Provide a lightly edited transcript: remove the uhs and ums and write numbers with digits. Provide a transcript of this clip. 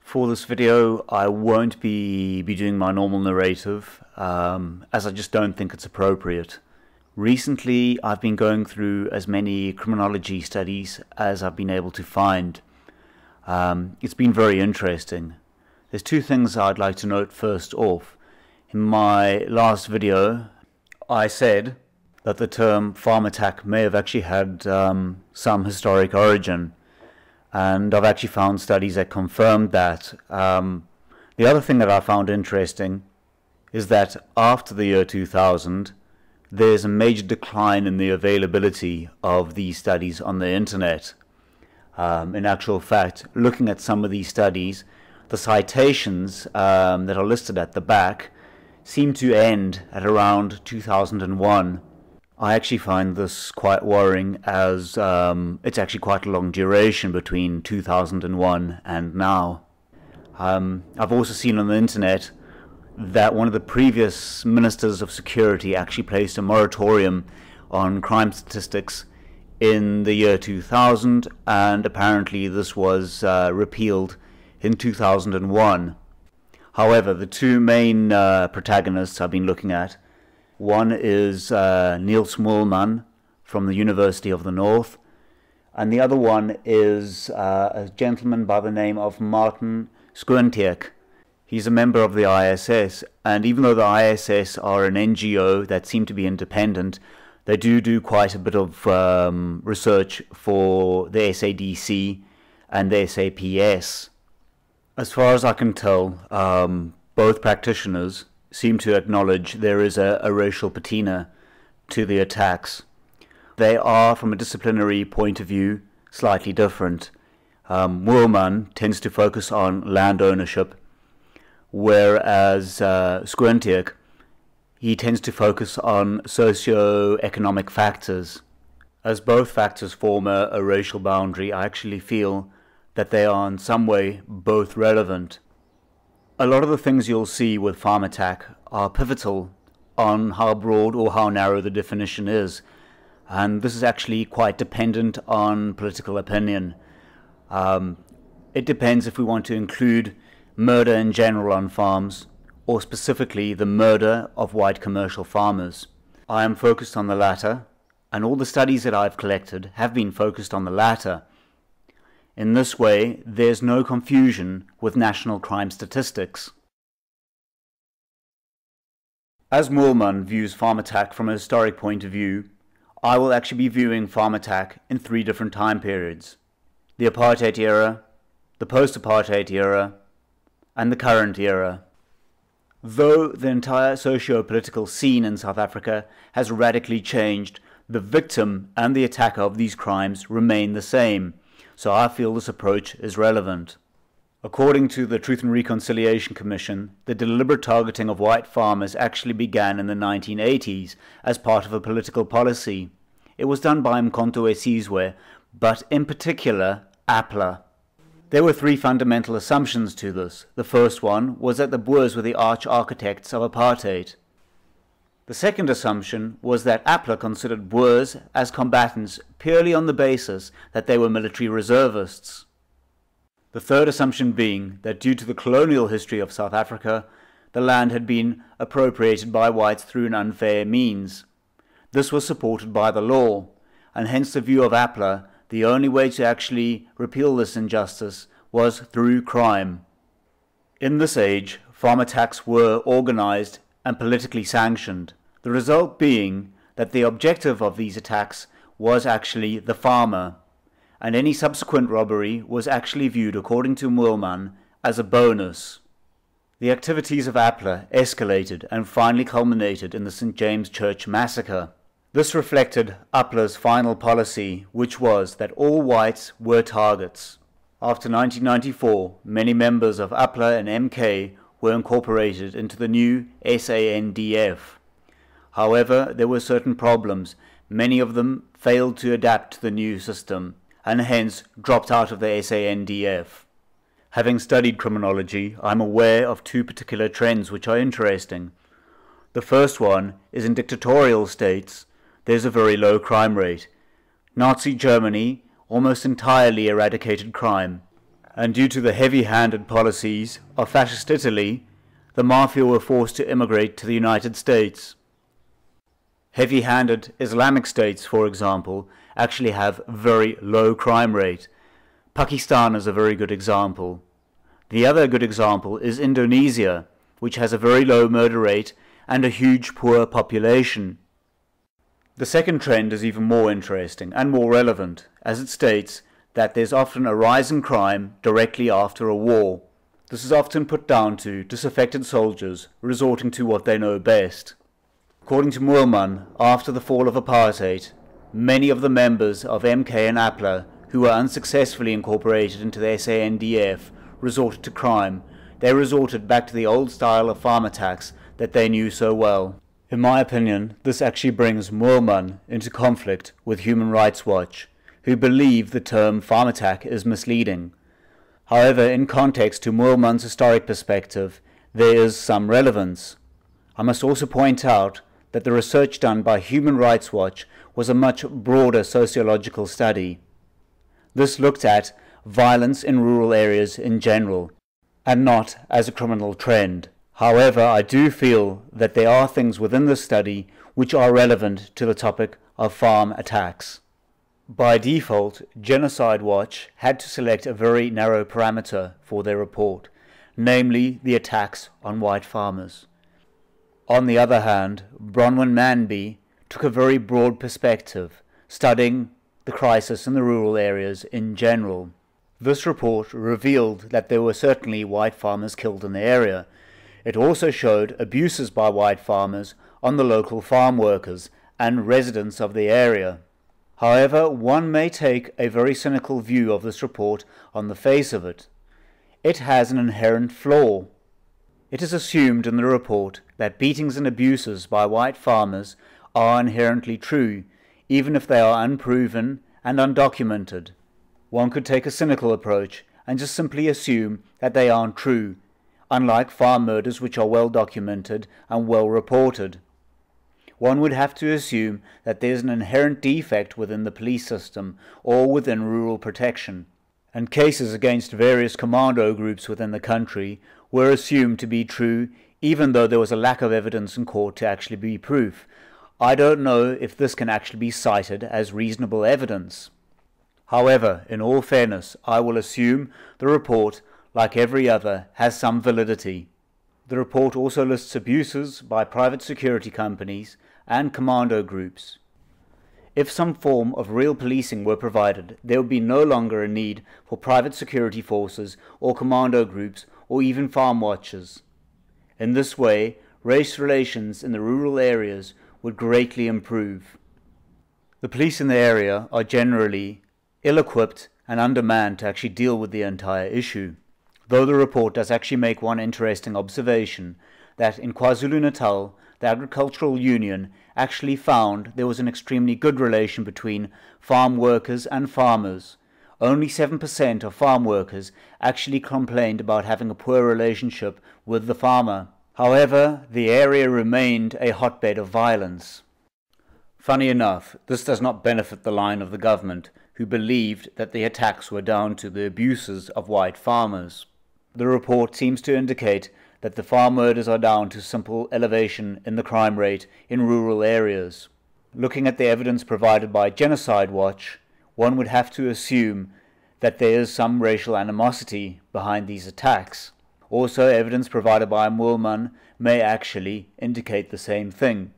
For this video, I won't be doing my normal narrative, as I just don't think it's appropriate. Recently, I've been going through as many criminology studies as I've been able to find. It's been very interesting. There's two things I'd like to note first off. In my last video, I said that the term farm attack may have actually had some historic origin. And I've actually found studies that confirmed that. The other thing that I found interesting is that after the year 2000, there's a major decline in the availability of these studies on the internet. In actual fact, looking at some of these studies, the citations that are listed at the back seem to end at around 2001. I actually find this quite worrying, as it's actually quite a long duration between 2001 and now. I've also seen on the internet that one of the previous ministers of security actually placed a moratorium on crime statistics in the year 2000, and apparently this was repealed in 2001. However, the two main protagonists I've been looking at, one is Niels Moelman from the University of the North, and the other one is a gentleman by the name of Martin Skuentjek. He's a member of the ISS, and even though the ISS are an NGO that seem to be independent, they do quite a bit of research for the SADC and the SAPS. As far as I can tell, both practitioners seem to acknowledge there is a racial patina to the attacks. They are, from a disciplinary point of view, slightly different. Moelman tends to focus on land ownership, whereas Skuentjek, he tends to focus on socio-economic factors. As both factors form a racial boundary, I actually feel that they are in some way both relevant. A lot of the things you'll see with farm attack are pivotal on how broad or how narrow the definition is, and this is actually quite dependent on political opinion. It depends if we want to include murder in general on farms, or specifically the murder of white commercial farmers. I am focused on the latter, and all the studies that I've collected have been focused on the latter. In this way, there's no confusion with national crime statistics. As Moelman views farm attack from a historic point of view, I will actually be viewing farm attack in three different time periods: the apartheid era, the post-apartheid era, and the current era. Though the entire socio-political scene in South Africa has radically changed, the victim and the attacker of these crimes remain the same. So I feel this approach is relevant. According to the Truth and Reconciliation Commission, the deliberate targeting of white farmers actually began in the 1980s as part of a political policy. It was done by Mkhonto we Sizwe, but in particular, APLA. There were three fundamental assumptions to this. The first one was that the Boers were the arch-architects of apartheid. The second assumption was that APLA considered Boers as combatants purely on the basis that they were military reservists. The third assumption being that due to the colonial history of South Africa, the land had been appropriated by whites through an unfair means. This was supported by the law, and hence the view of APLA, the only way to actually repeal this injustice was through crime. In this age, farm attacks were organized and politically sanctioned, the result being that the objective of these attacks was actually the farmer, and any subsequent robbery was actually viewed, according to Moelman, as a bonus. The activities of APLA escalated and finally culminated in the St. James Church massacre. This reflected APLA's final policy, which was that all whites were targets. After 1994, many members of APLA and MK were incorporated into the new SANDF. However, there were certain problems. Many of them failed to adapt to the new system, and hence dropped out of the SANDF. Having studied criminology, I'm aware of two particular trends which are interesting. The first one is in dictatorial states, there's a very low crime rate. Nazi Germany almost entirely eradicated crime. And due to the heavy-handed policies of fascist Italy, the mafia were forced to immigrate to the United States. Heavy-handed Islamic states, for example, actually have very low crime rate. Pakistan is a very good example. The other good example is Indonesia, which has a very low murder rate and a huge poor population. The second trend is even more interesting and more relevant, as it states that there's often a rise in crime directly after a war. This is often put down to disaffected soldiers resorting to what they know best. According to Moorman, after the fall of apartheid, many of the members of MK and APLA who were unsuccessfully incorporated into the SANDF resorted to crime. They resorted back to the old style of farm attacks that they knew so well. In my opinion, this actually brings Moorman into conflict with Human Rights Watch, who believe the term farm attack is misleading. However, in context to Moorman's historic perspective, there is some relevance. I must also point out that the research done by Human Rights Watch was a much broader sociological study. This looked at violence in rural areas in general, and not as a criminal trend. However, I do feel that there are things within this study which are relevant to the topic of farm attacks. By default, Genocide Watch had to select a very narrow parameter for their report, namely the attacks on white farmers. On the other hand, Bronwyn Manby took a very broad perspective, studying the crisis in the rural areas in general. This report revealed that there were certainly white farmers killed in the area. It also showed abuses by white farmers on the local farm workers and residents of the area. However, one may take a very cynical view of this report on the face of it. It has an inherent flaw. It is assumed in the report that beatings and abuses by white farmers are inherently true, even if they are unproven and undocumented. One could take a cynical approach and just simply assume that they aren't true, unlike farm murders which are well documented and well reported. One would have to assume that there is an inherent defect within the police system or within rural protection, and cases against various commando groups within the country were assumed to be true even though there was a lack of evidence in court to actually be proof. I don't know if this can actually be cited as reasonable evidence. However, in all fairness, I will assume the report, like every other, has some validity. The report also lists abuses by private security companies and commando groups. If some form of real policing were provided, there would be no longer a need for private security forces or commando groups or even farm watchers. In this way, race relations in the rural areas would greatly improve. The police in the area are generally ill-equipped and undermanned to actually deal with the entire issue. Though the report does actually make one interesting observation, that in KwaZulu-Natal, the Agricultural Union actually found there was an extremely good relation between farm workers and farmers. Only 7% of farm workers actually complained about having a poor relationship with the farmer. However, the area remained a hotbed of violence. Funny enough, this does not benefit the line of the government, who believed that the attacks were down to the abuses of white farmers. The report seems to indicate that the farm murders are down to simple elevation in the crime rate in rural areas. Looking at the evidence provided by Genocide Watch, one would have to assume that there is some racial animosity behind these attacks. Also, evidence provided by Moorman may actually indicate the same thing.